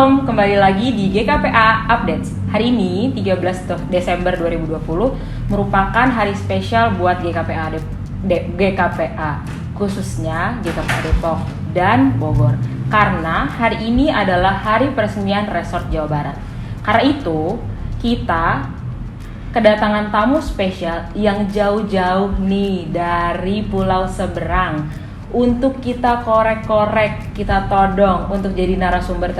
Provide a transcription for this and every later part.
Shalom, kembali lagi di GKPA Updates. Hari ini 13 Desember 2020 merupakan hari spesial buat GKPA, khususnya GKPA Depok dan Bogor. Karena hari ini adalah hari peresmian Resort Jawa Barat. Karena itu, kita kedatangan tamu spesial yang jauh-jauh nih dari pulau seberang untuk kita korek-korek, kita todong untuk jadi narasumber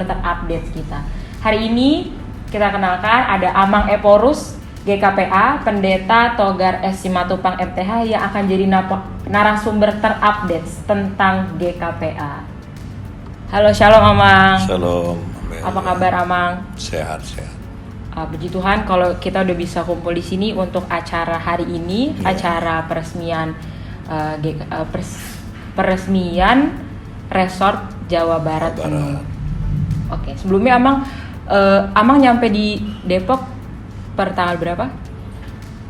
terupdate kita. Hari ini kita kenalkan ada Amang Eporus GKPA, Pendeta Togar S. Simatupang MTH yang akan jadi narasumber terupdate tentang GKPA. Halo, shalom Amang. Shalom. Apa kabar Amang? Sehat. Puji Tuhan kalau kita udah bisa kumpul di sini untuk acara hari ini, acara peresmian peresmian Resort Jawa Barat. Oke, sebelumnya Amang nyampe di Depok per tanggal berapa?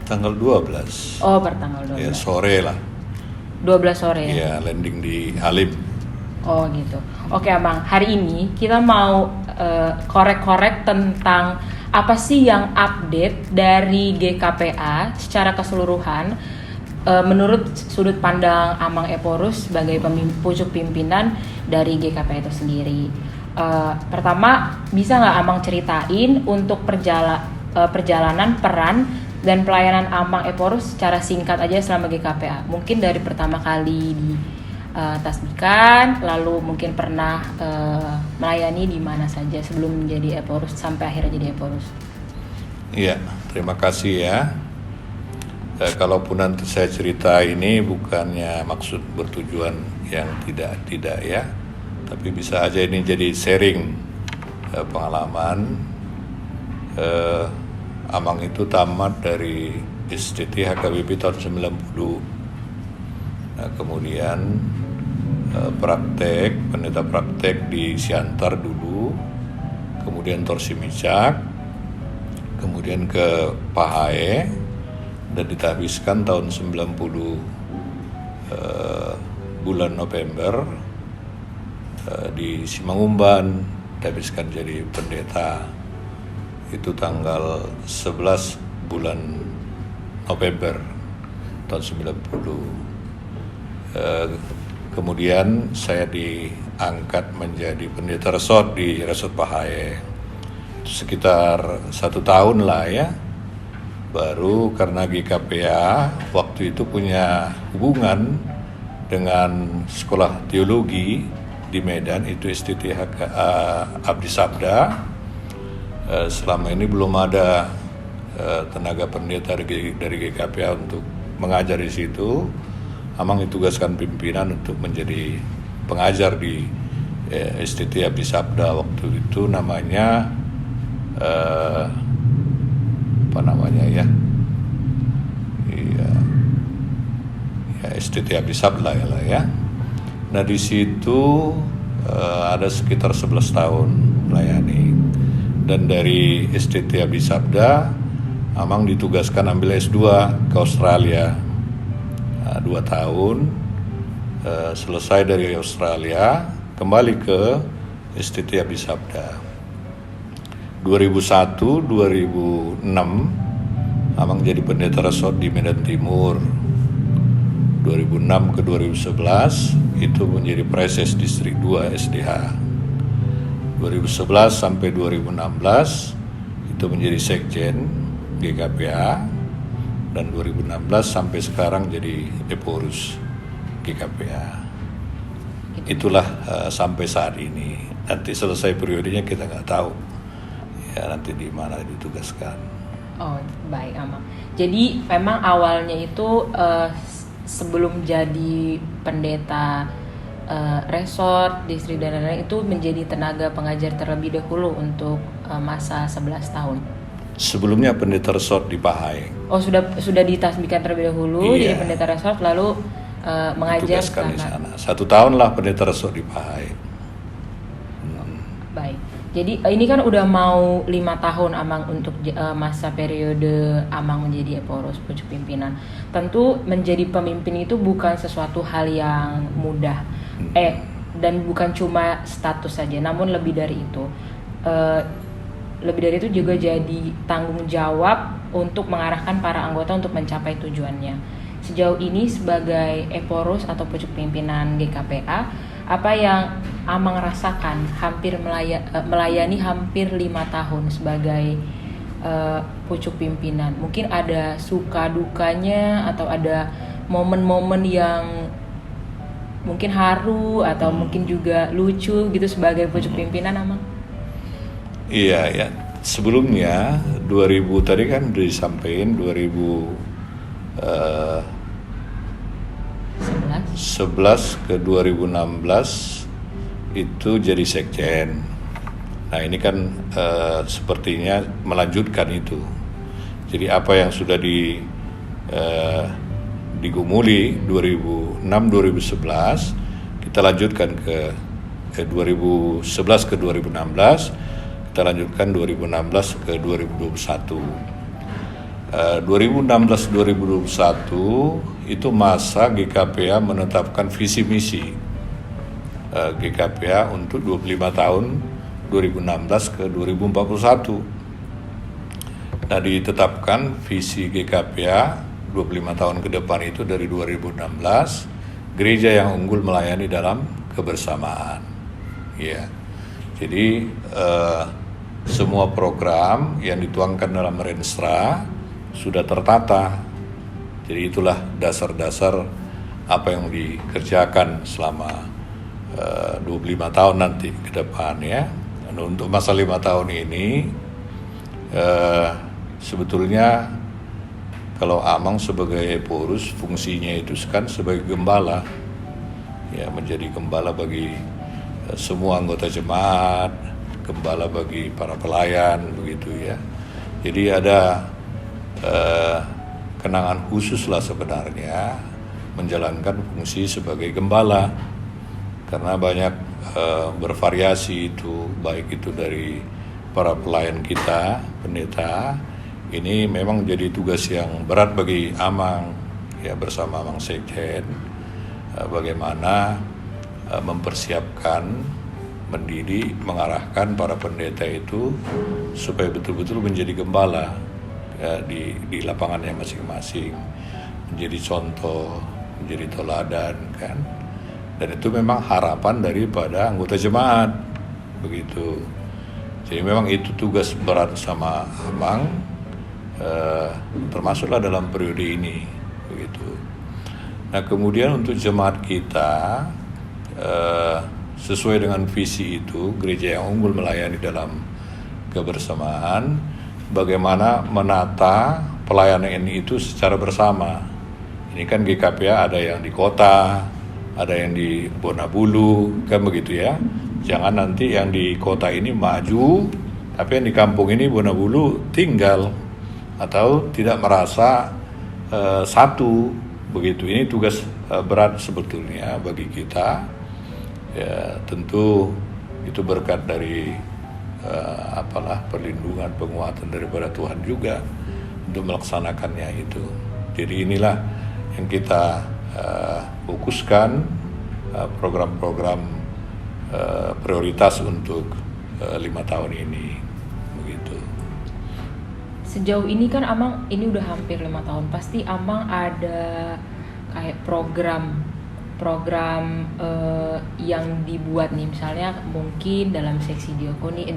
Tanggal 12. Oh, per tanggal 12. Ya, sore lah. 12 sore. Ya, landing di Halim. Oh, gitu. Oke, Amang. Hari ini kita mau korek-korek tentang apa sih yang update dari GKPA secara keseluruhan. Menurut sudut pandang Amang Eporus sebagai pucuk pimpinan dari GKPA itu sendiri. Pertama, bisa nggak Amang ceritain untuk perjalanan peran dan pelayanan Amang Eporus secara singkat aja selama GKPA? Mungkin dari pertama kali di Tasbikan, lalu mungkin pernah melayani di mana saja sebelum menjadi Eporus sampai akhirnya jadi Eporus. Iya, terima kasih ya. Kalaupun nanti saya cerita ini bukannya maksud bertujuan yang tidak ya, tapi bisa aja ini jadi sharing pengalaman. Amang itu tamat dari STT HKBP tahun 90. Nah, kemudian pendeta praktek di Siantar dulu, kemudian Torsimicak, kemudian ke Pahae, dan ditahbiskan tahun 90 bulan November di Simangumban, ditahbiskan jadi pendeta itu tanggal 11 bulan November tahun 90. Kemudian saya diangkat menjadi pendeta resort di Resort Pahae. Itu sekitar 1 tahun lah ya. Baru karena GKPA waktu itu punya hubungan dengan sekolah teologi di Medan, itu STTH Abdi Sabda. Selama ini belum ada tenaga pendeta dari GKPA untuk mengajar di situ. Amang ditugaskan pimpinan untuk menjadi pengajar di STT Abdi Sabda. Waktu itu namanya STT Abdi Sabda ya. Nah di situ ada sekitar 11 tahun melayani, dan dari STT Abdi Sabda Amang ditugaskan ambil S2 ke Australia. 2 tahun, selesai dari Australia kembali ke STT Abdi Sabda. 2001-2006 Amang jadi pendeta resort di Medan Timur. 2006 ke 2011 itu menjadi preses distrik 2 SDH. 2011 sampai 2016 itu menjadi sekjen GKPA, dan 2016 sampai sekarang jadi Eporus GKPA. Itulah sampai saat ini. Nanti selesai periodenya kita nggak tahu ya, nanti di mana ditugaskan. Oh, baik Amang. Jadi memang awalnya itu sebelum jadi pendeta resort, distrik dan lain-lain itu menjadi tenaga pengajar terlebih dahulu untuk masa 11 tahun. Sebelumnya pendeta resort di Pahae. Oh, sudah ditasbihkan terlebih dahulu jadi pendeta resort, lalu mengajar di sana. 1 tahun lah pendeta resort di Pahae. Baik. Jadi ini kan udah mau 5 tahun Amang untuk masa periode Amang menjadi Eporus, pucuk pimpinan. Tentu menjadi pemimpin itu bukan sesuatu hal yang mudah. dan bukan cuma status saja, namun lebih dari itu. Lebih dari itu juga jadi tanggung jawab untuk mengarahkan para anggota untuk mencapai tujuannya. Sejauh ini sebagai Eporus atau pucuk pimpinan GKPA, apa yang Amang rasakan hampir melayani hampir 5 tahun sebagai pucuk pimpinan? Mungkin ada suka dukanya atau ada momen-momen yang mungkin haru atau mungkin juga lucu gitu sebagai pucuk pimpinan, Amang? Iya ya, sebelumnya 2000 tadi kan udah disampaikan 11 ke 2016 itu jadi sekjen. Nah ini kan sepertinya melanjutkan itu. Jadi apa yang sudah digumuli 2006-2011 kita lanjutkan ke 2011 ke 2016, kita lanjutkan 2016 ke 2021. 2016-2021 itu masa GKPA menetapkan visi misi GKPA untuk 25 tahun 2016 ke 2041. Nah ditetapkan visi GKPA 25 tahun ke depan itu dari 2016, gereja yang unggul melayani dalam kebersamaan. Ya, jadi semua program yang dituangkan dalam Renstra sudah tertata. Jadi itulah dasar-dasar apa yang dikerjakan selama 25 tahun nanti ke depan ya. Dan untuk masa 5 tahun ini sebetulnya kalau Amang sebagai Eporus fungsinya itu kan sebagai gembala, ya menjadi gembala bagi semua anggota jemaat, gembala bagi para pelayan begitu ya. Jadi ada kenangan khusus lah sebenarnya menjalankan fungsi sebagai gembala, karena banyak bervariasi itu, baik itu dari para pelayan kita, pendeta. Ini memang jadi tugas yang berat bagi Amang ya, bersama Amang Sekjen, bagaimana mempersiapkan, mendidik, mengarahkan para pendeta itu supaya betul-betul menjadi gembala ya, di lapangannya masing-masing, menjadi contoh, menjadi teladan kan. Dan itu memang harapan daripada anggota jemaat begitu. Jadi memang itu tugas berat sama Amang, termasuklah dalam periode ini begitu. Nah kemudian untuk jemaat kita sesuai dengan visi itu, gereja yang unggul melayani dalam kebersamaan, bagaimana menata pelayanan ini itu secara bersama. Ini kan GKPA ada yang di kota, ada yang di Bonabulu, kan begitu ya. Jangan nanti yang di kota ini maju, tapi yang di kampung ini Bonabulu tinggal atau tidak merasa satu begitu. Ini tugas berat sebetulnya bagi kita. Ya, tentu itu berkat dari perlindungan, penguatan daripada Tuhan juga untuk melaksanakannya itu. Jadi inilah yang kita fokuskan, program-program prioritas untuk 5 tahun ini begitu. Sejauh ini kan Amang ini udah hampir 5 tahun, pasti Amang ada kayak program yang dibuat nih, misalnya mungkin dalam seksi diakoni,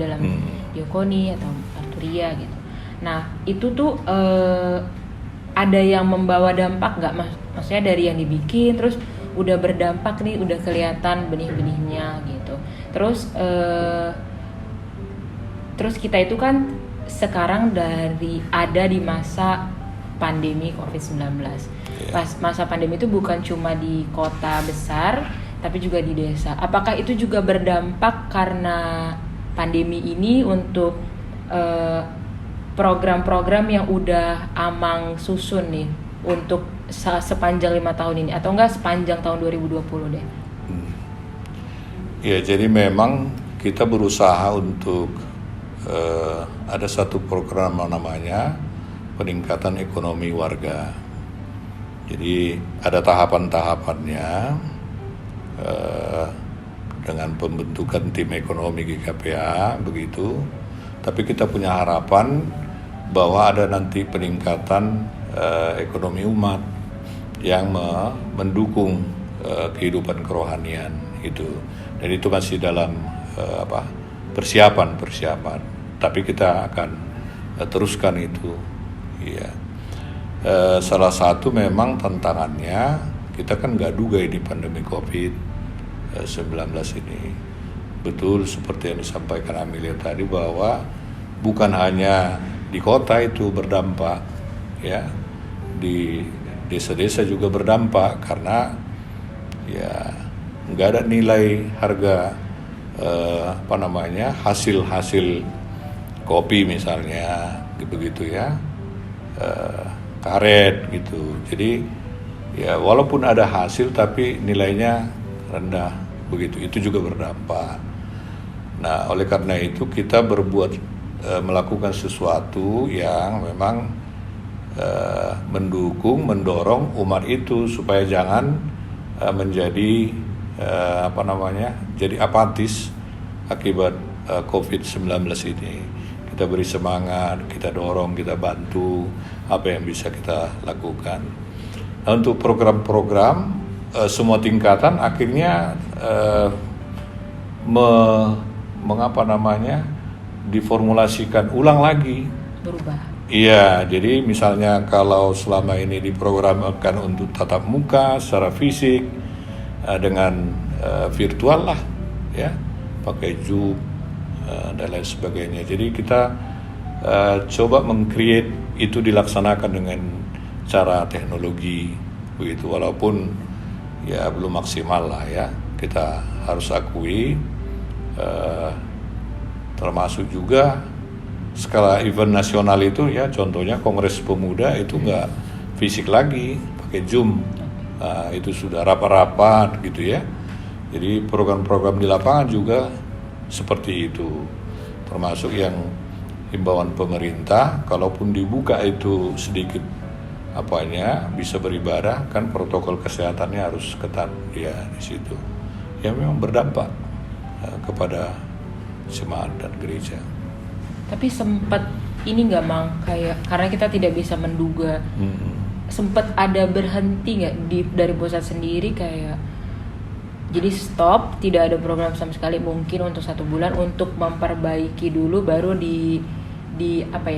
diakoni atau arturia gitu. Nah itu tuh ada yang membawa dampak nggak, maksudnya dari yang dibikin terus udah berdampak nih, udah kelihatan benih-benihnya gitu. Terus kita itu kan sekarang ada di masa pandemi COVID-19. Pas masa pandemi itu bukan cuma di kota besar, tapi juga di desa. Apakah itu juga berdampak karena pandemi ini untuk program-program yang udah Amang susun nih untuk sepanjang 5 tahun ini, atau enggak sepanjang tahun 2020 deh? Ya, jadi memang kita berusaha untuk ada satu program namanya peningkatan ekonomi warga. Jadi ada tahapan-tahapannya dengan pembentukan tim ekonomi GKPA begitu. Tapi kita punya harapan bahwa ada nanti peningkatan ekonomi umat yang mendukung kehidupan kerohanian itu. Dan itu masih dalam persiapan. Tapi kita akan teruskan itu. Ya. Salah satu memang tantangannya, kita kan nggak duga ini pandemi COVID-19 ini. Betul seperti yang disampaikan Amelia tadi, bahwa bukan hanya di kota itu berdampak, ya, di desa-desa juga berdampak, karena ya nggak ada nilai harga hasil kopi misalnya, begitu ya, karet gitu. Jadi ya walaupun ada hasil tapi nilainya rendah begitu, itu juga berdampak. Nah, oleh karena itu kita melakukan sesuatu yang memang mendorong umat itu supaya jangan menjadi jadi apatis akibat COVID-19 ini. Kita beri semangat, kita dorong, kita bantu apa yang bisa kita lakukan. Nah, untuk program-program semua tingkatan akhirnya diformulasikan ulang lagi. Berubah. Iya, jadi misalnya kalau selama ini diprogramkan untuk tatap muka secara fisik dengan virtual lah, ya, pakai Zoom dan lain sebagainya. Jadi kita coba meng-create itu dilaksanakan dengan cara teknologi begitu, walaupun ya belum maksimal lah ya, kita harus akui. Termasuk juga skala event nasional itu ya, contohnya Kongres Pemuda itu nggak fisik lagi, pakai Zoom. Itu sudah rapat-rapat gitu ya. Jadi program-program di lapangan juga seperti itu, termasuk yang himbauan pemerintah, kalaupun dibuka itu sedikit bisa beribadah, kan protokol kesehatannya harus ketat ya di situ. Ya memang berdampak kepada jemaat dan gereja. Tapi sempat ini nggak, Mang, kayak karena kita tidak bisa menduga, sempat ada berhenti nggak dari pusat sendiri, kayak jadi stop, tidak ada program sama sekali mungkin untuk 1 bulan untuk memperbaiki dulu, baru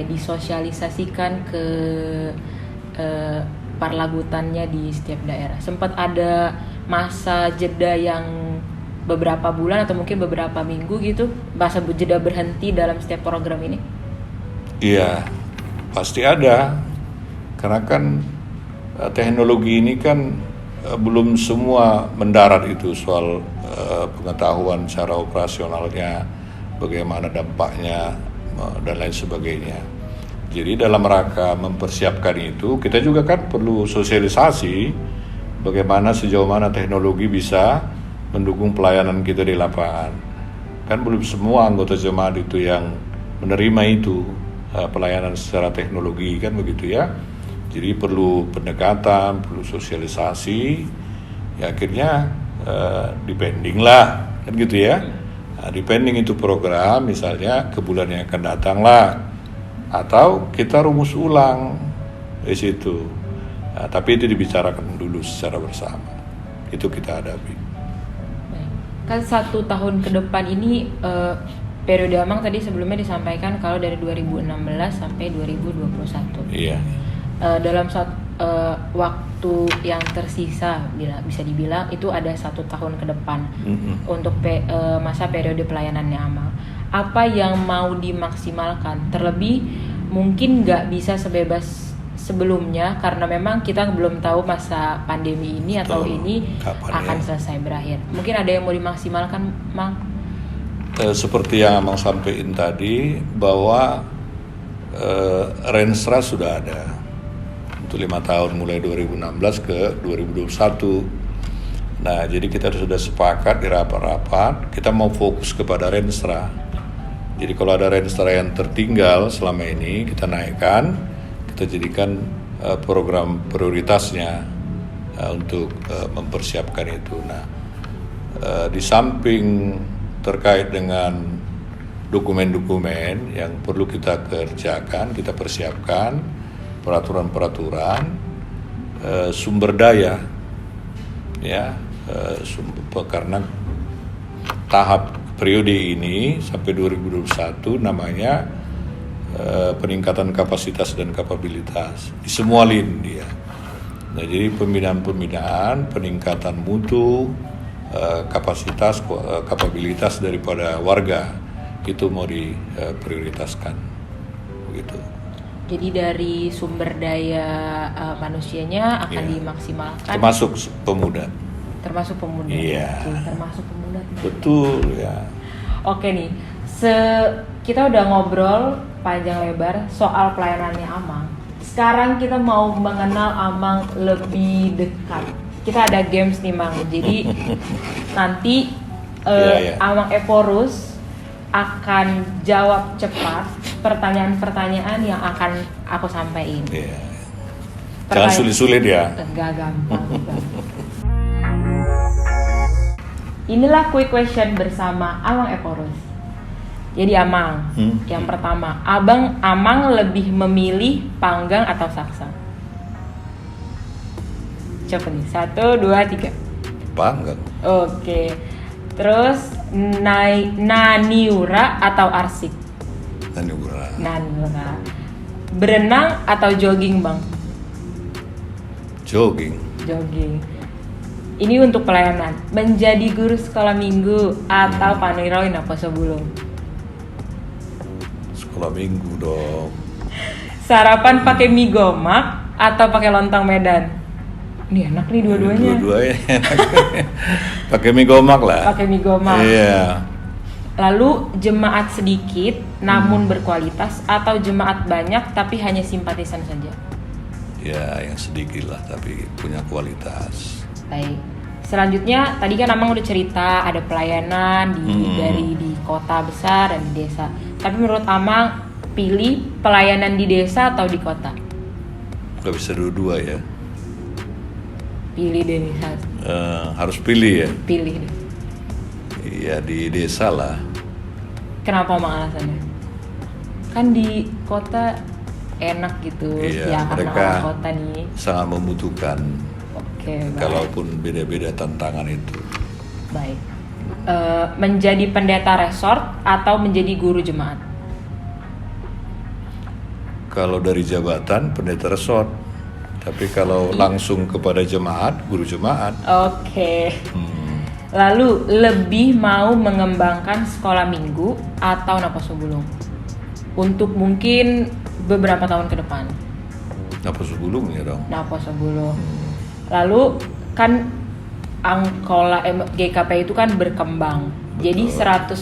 disosialisasikan ke parlagutannya di setiap daerah. Sempat ada masa jeda yang beberapa bulan atau mungkin beberapa minggu gitu, masa jeda berhenti dalam setiap program ini? Iya, pasti ada, karena kan teknologi ini kan belum semua mendarat itu soal pengetahuan cara operasionalnya, bagaimana dampaknya dan lain sebagainya. Jadi dalam rangka mempersiapkan itu, kita juga kan perlu sosialisasi bagaimana sejauh mana teknologi bisa mendukung pelayanan kita di lapangan. Kan belum semua anggota jemaat itu yang menerima itu pelayanan secara teknologi, kan begitu ya. Jadi perlu pendekatan, perlu sosialisasi. Ya akhirnya depending lah, kan gitu ya. Depending itu program, misalnya ke bulan yang akan datang lah, atau kita rumus ulang di situ. Tapi itu dibicarakan dulu secara bersama. Itu kita hadapi. Kan 1 tahun ke depan ini periode Amang tadi sebelumnya disampaikan kalau dari 2016 sampai 2021. Iya. Dalam waktu yang tersisa, bisa dibilang itu ada 1 tahun ke depan untuk masa periode pelayanannya Amang. Apa yang mau dimaksimalkan? Terlebih mungkin nggak bisa sebebas sebelumnya karena memang kita belum tahu masa pandemi ini atau ini akan selesai berakhir. Mungkin ada yang mau dimaksimalkan, Mang? Seperti yang Mang sampaikan tadi, bahwa Renstra sudah ada untuk 5 tahun mulai 2016 ke 2021. Nah, jadi kita sudah sepakat di rapat-rapat kita mau fokus kepada Renstra. Jadi kalau ada Renstra yang tertinggal selama ini kita naikkan, kita jadikan program prioritasnya untuk mempersiapkan itu. Nah, di samping terkait dengan dokumen-dokumen yang perlu kita kerjakan, kita persiapkan peraturan-peraturan, sumber daya, ya, karena tahap periode ini sampai 2021 namanya peningkatan kapasitas dan kapabilitas di semua lini dia. Nah, jadi pembinaan, peningkatan mutu, kapasitas, kapabilitas daripada warga itu mau diprioritaskan, begitu. Jadi dari sumber daya manusianya akan dimaksimalkan. Termasuk pemuda. Termasuk pemuda. Iya. Termasuk pemuda. Betul ya. Oke nih, kita udah ngobrol panjang lebar soal pelayanannya Amang. Sekarang kita mau mengenal Amang lebih dekat. Kita ada games nih Mang. Jadi nanti Amang Eporus akan jawab cepat pertanyaan-pertanyaan yang akan aku sampaikan. Iya. Jangan sulit-sulit ya. Enggak gampang. Inilah quick question bersama Amang Eporus. Jadi Amang, yang pertama, Amang lebih memilih panggang atau saksa? Coba nih, 1, 2, 3. Panggang. Oke. Terus Naniura atau arsik? Naniura. Berenang atau jogging Bang? Jogging. Ini untuk pelayanan. Menjadi guru sekolah minggu atau paniroy napa sebelum? Sekolah minggu dong. Sarapan pakai mie gomak atau pakai lontong Medan? Ini enak nih dua-duanya. Dua-duanya enak. Pakai mie gomak lah. Pakai mie gomak. Iya. Lalu jemaat sedikit namun berkualitas atau jemaat banyak tapi hanya simpatisan saja? Ya, yang sedikit lah tapi punya kualitas. Baik. Selanjutnya tadi kan Amang udah cerita ada pelayanan dari di kota besar dan di desa. Tapi menurut Amang pilih pelayanan di desa atau di kota? Gak bisa dua-dua ya. Pilih deh nih. Harus pilih ya. Pilih deh. Iya di desa lah. Kenapa Amang alasannya? Kan di kota enak gitu. Iya, ya karena mereka orang kota nih. sangat membutuhkan. Oke, baik. Kalaupun beda-beda tantangan itu. Baik. Menjadi pendeta resort atau menjadi guru jemaat? Kalau dari jabatan pendeta resort, tapi kalau langsung kepada jemaat, guru jemaat. Oke. Lalu lebih mau mengembangkan sekolah minggu atau napa sebelum? Untuk mungkin beberapa tahun ke depan. Napa sebelum ya dong? Napa sebelum. Lalu kan Angkola GKP itu kan berkembang. Jadi 100%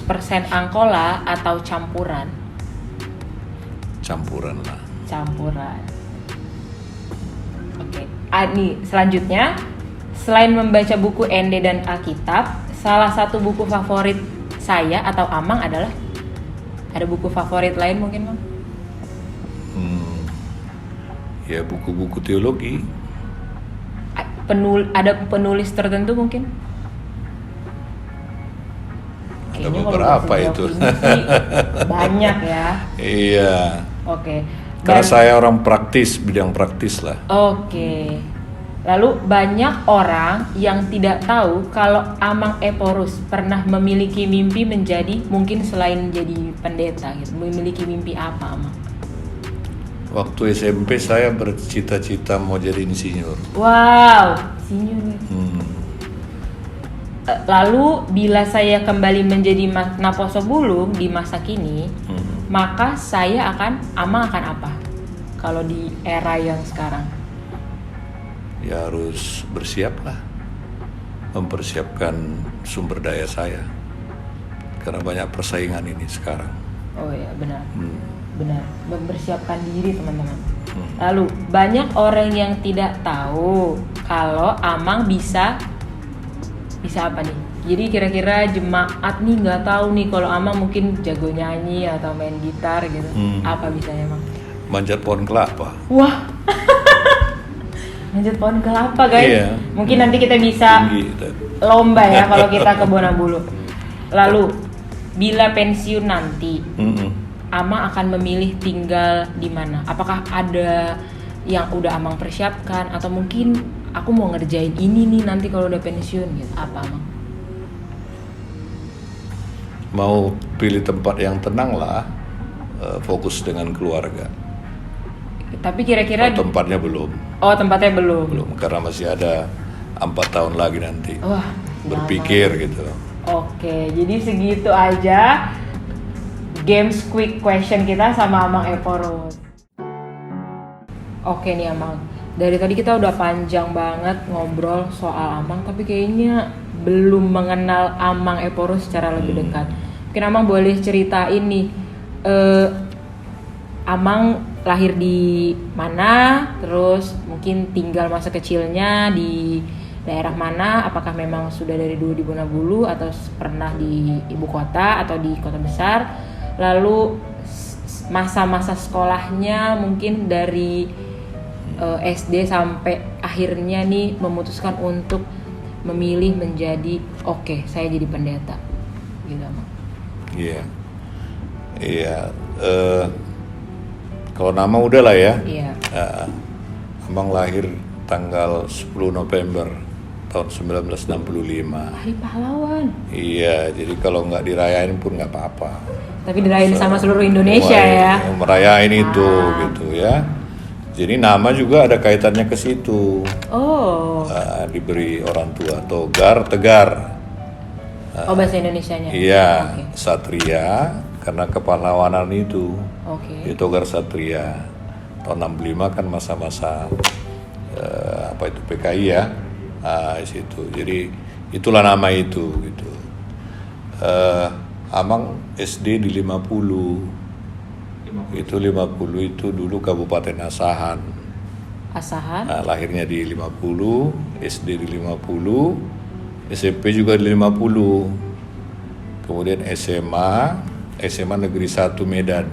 Angkola atau campuran? Campuran lah. Campuran. Oke. Nih selanjutnya, selain membaca buku Ende dan Alkitab, salah satu buku favorit saya atau Amang adalah, ada buku favorit lain mungkin Bang? Ya buku-buku teologi. Ada penulis tertentu mungkin? Ada beberapa itu. Banyak ya. Iya. Oke. Karena saya orang praktis, bidang praktis lah. Oke. Lalu banyak orang yang tidak tahu kalau Amang Eporus pernah memiliki mimpi menjadi, mungkin selain jadi pendeta gitu, memiliki mimpi apa Amang? Waktu SMP saya bercita-cita mau jadi insinyur. Wow, insinyur. Lalu bila saya kembali menjadi Naposo Bulung di masa kini, maka Amang akan apa? Kalau di era yang sekarang? Ya harus bersiaplah, mempersiapkan sumber daya saya, karena banyak persaingan ini sekarang. Oh ya benar. Benar, mempersiapkan diri teman-teman. Lalu banyak orang yang tidak tahu kalau Amang bisa apa nih? Jadi kira-kira jemaat nih nggak tahu nih kalau Amang mungkin jago nyanyi atau main gitar gitu. Apa bisanya Amang? Manjat pohon kelapa. Wah, manjat pohon kelapa guys. Iya. Mungkin nanti kita bisa lomba ya kalau kita ke Bonabulu. Lalu bila pensiun nanti, Amang akan memilih tinggal di mana? Apakah ada yang udah Amang persiapkan atau mungkin aku mau ngerjain ini nih nanti kalau udah pensiun gitu? Apa Amang? Mau pilih tempat yang tenang lah, fokus dengan keluarga. Tapi kira-kira tempatnya belum. Oh, tempatnya belum. Belum, karena masih ada 4 tahun lagi nanti. Wah, berpikir lama. gitu. Oke, jadi segitu aja games quick question kita sama Amang Eporus. Oke nih Amang, dari tadi kita udah panjang banget ngobrol soal Amang, tapi kayaknya belum mengenal Amang Eporus secara lebih dekat. Mungkin Amang boleh ceritain nih, Amang lahir di mana, terus mungkin tinggal masa kecilnya di daerah mana, apakah memang sudah dari dulu di Bonabulu atau pernah di ibu kota atau di kota besar, lalu masa-masa sekolahnya mungkin dari SD sampai akhirnya nih memutuskan untuk memilih menjadi oke, saya jadi pendeta gitu Amang. Iya. Kalau nama udah lah ya. Iya. Amang lahir tanggal 10 November tahun 1965. Hari pahlawan. Iya, jadi kalau nggak dirayain pun nggak apa-apa. Tapi dirayain sama seluruh Indonesia ya. Merayain itu gitu ya. Jadi nama juga ada kaitannya ke situ. Oh. Diberi orang tua Togar Tegar. Oh, bahasa Indonesianya. Iya, Okay. Satria karena kepahlawanan itu. Oke. Di Togar Satria. Tahun 65 kan masa-masa apa itu PKI ya. Di situ. Jadi itulah nama itu gitu. Amang SD di 50. Itu 50 itu dulu Kabupaten Asahan. Asahan. Lahirnya di 50, SD di 50, SMP juga di 50. Kemudian SMA Negeri 1 Medan.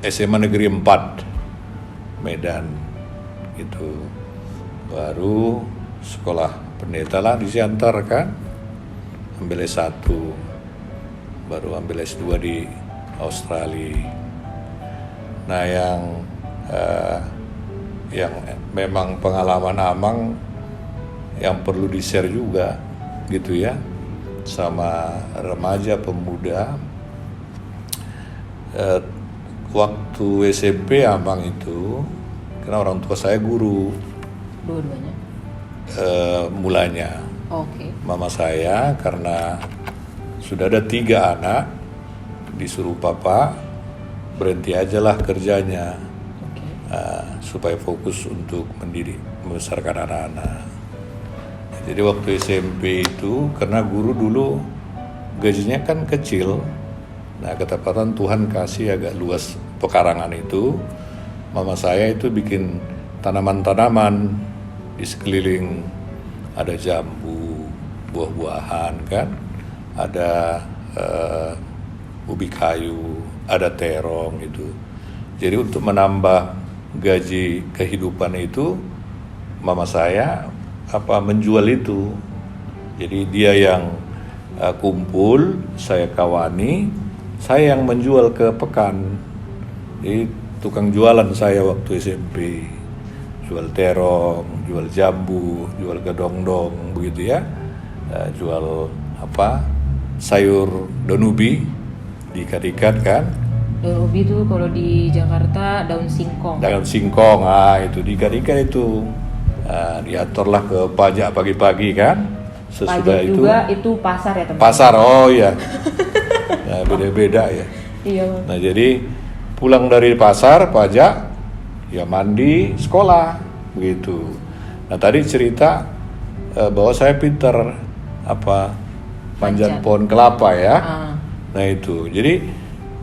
SMA Negeri 4 Medan. Gitu. Baru sekolah pendeta lah di Siantar kan. Ambil S1. Baru ambil S2 di Australia. Nah, yang memang pengalaman Amang yang perlu di-share juga gitu ya sama remaja pemuda. Waktu SMP Amang itu karena orang tua saya guru. Dua-duanya. Mulanya. Oke. Mama saya karena sudah ada 3 anak disuruh papa berhenti aja lah kerjanya. Supaya fokus untuk mendidik, membesarkan anak-anak. Jadi waktu SMP itu karena guru dulu gajinya kan kecil, nah ketepatan Tuhan kasih agak luas pekarangan itu. Mama saya itu bikin tanaman-tanaman di sekeliling, ada jambu, buah-buahan kan, ada ubi kayu, ada terong itu. Jadi untuk menambah gaji kehidupan itu, mama saya menjual itu. Jadi dia yang kumpul, saya kawani, saya yang menjual ke pekan. Jadi tukang jualan saya waktu SMP, jual terong, jual jambu, jual gedong-dong begitu ya, jual sayur daun ubi diikat-ikat kan. Daun ubi itu kalau di Jakarta daun singkong. Daun singkong, itu diikat-ikat itu. Diaturlah ke pajak pagi-pagi kan. Sesudah pajak itu juga itu pasar ya teman. Pasar, oh iya. Ya, beda-beda ya. Iya. Nah jadi pulang dari pasar pajak, ya mandi, sekolah begitu. Nah tadi cerita bahwa saya pintar manjat pohon kelapa ya. Nah itu, jadi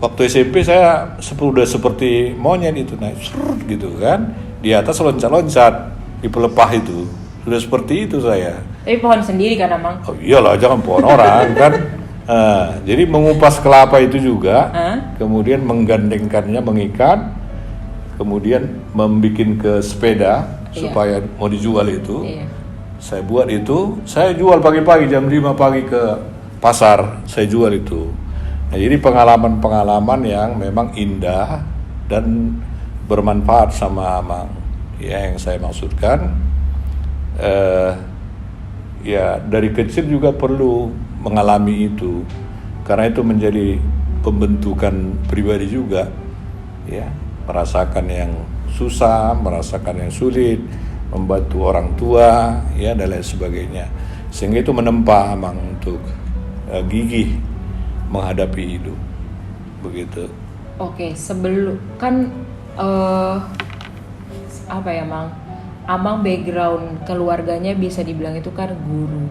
waktu SMP saya sudah seperti monyet itu naik gitu kan, di atas loncat-loncat di pelepah itu, sudah seperti itu saya. Tapi pohon sendiri kan Amang? Oh iyalah, jangan pohon orang kan. Jadi mengupas kelapa itu juga, kemudian menggandengkannya, mengikat, kemudian membikin ke sepeda supaya mau dijual itu. Saya buat itu, saya jual pagi-pagi jam 5 pagi ke pasar, saya jual itu. Nah, jadi pengalaman-pengalaman yang memang indah dan bermanfaat sama Amang. Ya, yang saya maksudkan, ya dari kecil juga perlu mengalami itu, karena itu menjadi pembentukan pribadi juga. Ya, merasakan yang susah, merasakan yang sulit, membantu orang tua, ya dan lain sebagainya. Sehingga itu menempa Amang untuk gigih menghadapi hidup. Begitu. Oke, sebelum kan apa ya, Mang? Amang background keluarganya bisa dibilang itu kan guru.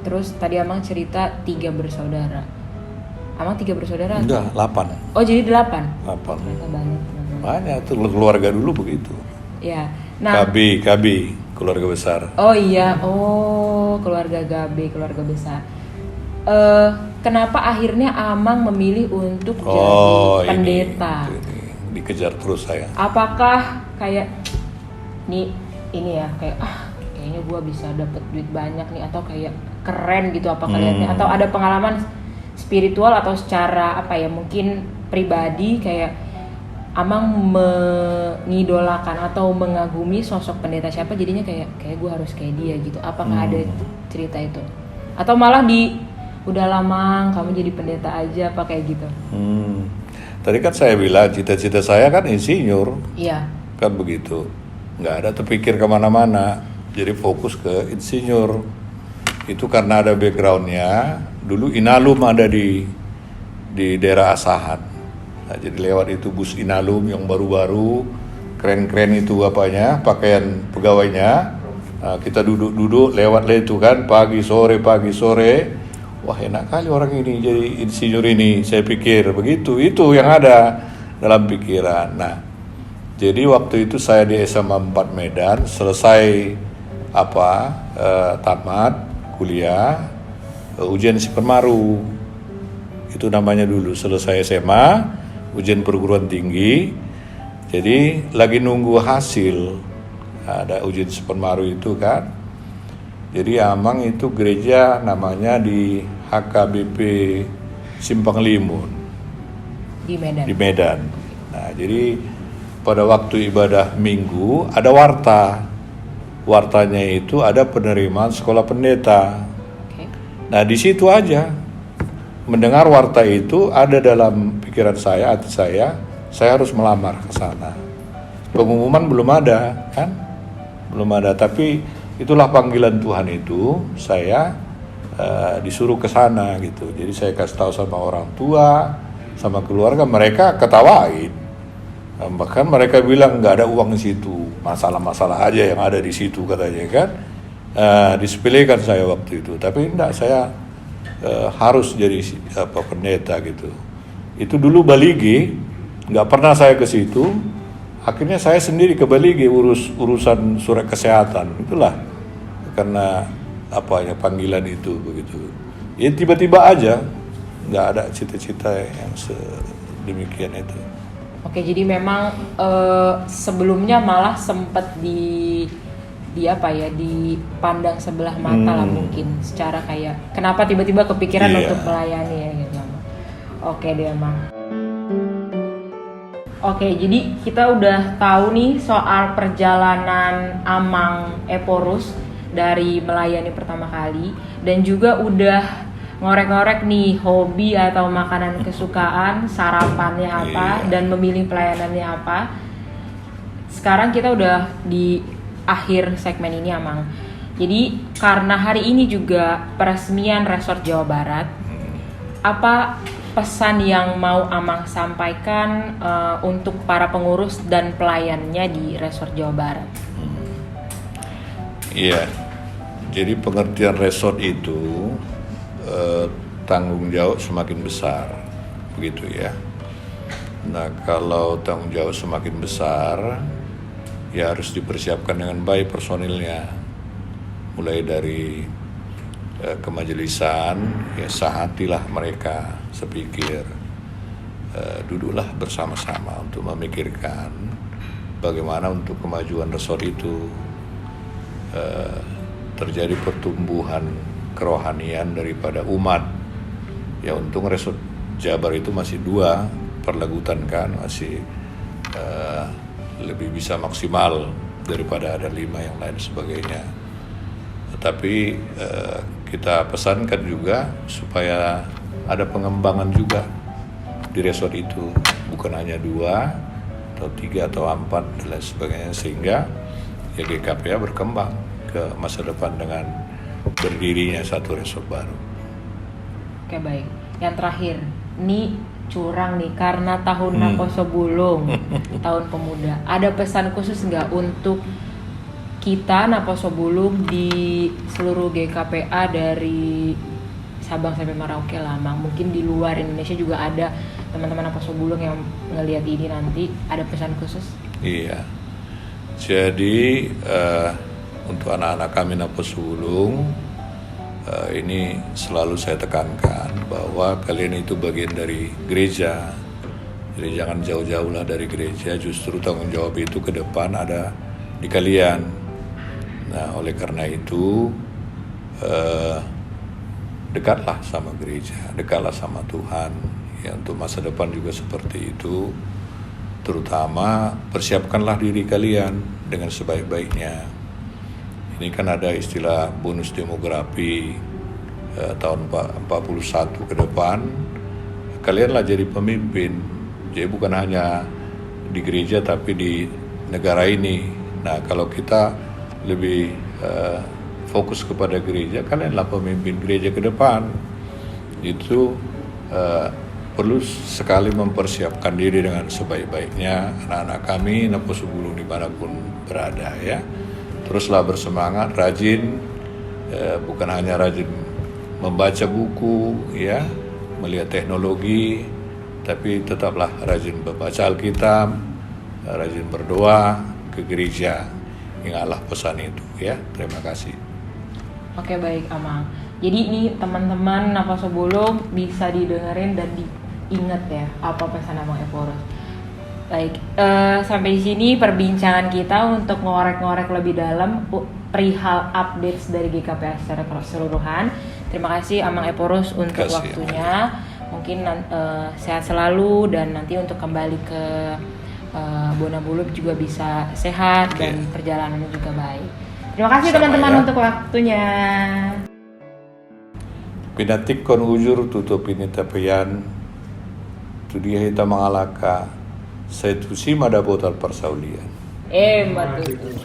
Terus tadi Amang cerita 3 bersaudara. Amang 3 bersaudara? Enggak, 8. Oh, jadi 8? 8. Ternyata banyak. Banyak tuh keluarga dulu begitu. Ya. Nah, KB, keluarga besar. oh iya, keluarga Gabe, keluarga besar. Kenapa akhirnya Amang memilih untuk jadi pendeta? Ini dikejar terus saya. Apakah kayak ini ya kayak kayaknya gue bisa dapet duit banyak nih, atau kayak keren gitu apa kaliannya, atau ada pengalaman spiritual atau secara apa ya mungkin pribadi kayak Amang mengidolakan atau mengagumi sosok pendeta siapa jadinya kayak gue harus kayak dia gitu. Apakah ada cerita itu? Atau malah udah lama kamu jadi pendeta aja apa kayak gitu? Tadi kan saya bilang cita-cita saya kan insinyur. Iya. Kan begitu. Nggak ada terpikir kemana-mana. Jadi fokus ke insinyur. Itu karena ada backgroundnya. Dulu Inalum ada di daerah Asahan. Nah, jadi lewat itu bus Inalum yang baru-baru, keren-keren itu apanya, pakaian pegawainya. Nah, kita duduk-duduk lewat itu kan, pagi sore. Wah, enak kali orang ini jadi insinyur ini, saya pikir begitu. Itu yang ada dalam pikiran. Nah, jadi waktu itu saya di SMA 4 Medan, selesai tamat kuliah, ujian Sipermaru. Itu namanya dulu, selesai SMA, ujian perguruan tinggi. Jadi lagi nunggu hasil, ada ujian Sipermaru itu kan. Jadi Amang itu gereja namanya di HKBP Simpang Limun di Medan. Nah, jadi pada waktu ibadah minggu ada wartanya itu ada penerimaan sekolah pendeta. Nah, di situ aja mendengar warta itu ada dalam pikiran saya, hati saya harus melamar ke sana. Pengumuman belum ada kan, tapi itulah panggilan Tuhan itu, saya disuruh ke sana gitu. Jadi saya kasih tahu sama orang tua, sama keluarga, mereka ketawain. Bahkan mereka bilang nggak ada uang di situ, masalah-masalah aja yang ada di situ katanya kan. Disepelekan saya waktu itu, tapi enggak, saya harus jadi pendeta gitu. Itu dulu Balige, nggak pernah saya ke situ. Akhirnya saya sendiri ke Balige urusan surat kesehatan. Itulah karena panggilan itu begitu. Ya tiba-tiba aja, nggak ada cita-cita yang sedemikian itu. Oke, jadi memang sebelumnya malah sempat dipandang sebelah mata lah mungkin, secara kayak kenapa tiba-tiba kepikiran untuk melayani ya gitu. Oke deh Mang. Oke, jadi kita udah tahu nih soal perjalanan Amang Eporus dari melayani pertama kali, dan juga udah ngorek-ngorek nih hobi atau makanan kesukaan, sarapannya apa, dan memilih pelayanannya apa. Sekarang kita udah di akhir segmen ini Amang. Jadi karena hari ini juga peresmian Resort Jawa Barat, apa pesan yang mau Amang sampaikan untuk para pengurus dan pelayannya di Resort Jawa Barat? Iya, jadi pengertian resort itu tanggung jawab semakin besar, begitu ya. Nah, kalau tanggung jawab semakin besar, ya harus dipersiapkan dengan baik personilnya, mulai dari kemajelisan, ya sahatilah mereka, sepikir duduklah bersama-sama untuk memikirkan bagaimana untuk kemajuan resort itu terjadi pertumbuhan kerohanian daripada umat. Ya untung Resort Jabar itu masih 2 perlegutan kan, masih lebih bisa maksimal daripada ada 5 yang lain sebagainya. Tetapi kita pesankan juga supaya ada pengembangan juga di resort itu, bukan hanya 2 atau 3 atau 4 dan lain sebagainya, sehingga ya GKPA berkembang ke masa depan dengan berdirinya satu resort baru. Oke, baik. Yang terakhir, ini curang nih karena tahun Naposo Bulung, tahun pemuda. Ada pesan khusus nggak untuk kita Naposo Bulung di seluruh GKPA dari Sabang sampai Merauke Lama? Mungkin di luar Indonesia juga ada teman-teman Naposo Bulung yang ngelihat ini nanti, ada pesan khusus? Iya. Jadi untuk anak-anak kami Naposo Bulung, ini selalu saya tekankan bahwa kalian itu bagian dari gereja. Jadi jangan jauh-jauhlah dari gereja, justru tanggung jawab itu ke depan ada di kalian. Nah, oleh karena itu dekatlah sama gereja, dekatlah sama Tuhan. Ya, untuk masa depan juga seperti itu. Terutama persiapkanlah diri kalian dengan sebaik-baiknya. Ini kan ada istilah bonus demografi tahun 41 ke depan, kalianlah jadi pemimpin. Jadi bukan hanya di gereja tapi di negara ini. Nah, kalau kita lebih fokus kepada gereja, kalianlah pemimpin gereja ke depan. Itu perlu sekali mempersiapkan diri dengan sebaik-baiknya anak-anak kami Naposo Bulung dimanapun berada ya. Teruslah bersemangat, rajin, bukan hanya rajin membaca buku, ya, melihat teknologi, tapi tetaplah rajin membaca Alkitab, rajin berdoa ke gereja. Ingatlah pesan itu, ya. Terima kasih. Oke, baik, Amang. Jadi ini teman-teman Naposo Bulung bisa didengerin dan diingat ya apa pesan Amang Eporus. Baik, sampai di sini perbincangan kita untuk ngorek-ngorek lebih dalam perihal updates dari GKPA secara keseluruhan. Terima kasih Amang Eporus untuk waktunya. Mungkin sehat selalu dan nanti untuk kembali ke Bona Bulub juga bisa sehat dan perjalanannya juga baik. Terima kasih teman-teman untuk waktunya. Pinatik kon ujur tutup ini tapian, tu dia hitam mengalaka. Saya tusi mada botal persaulian. Matutu.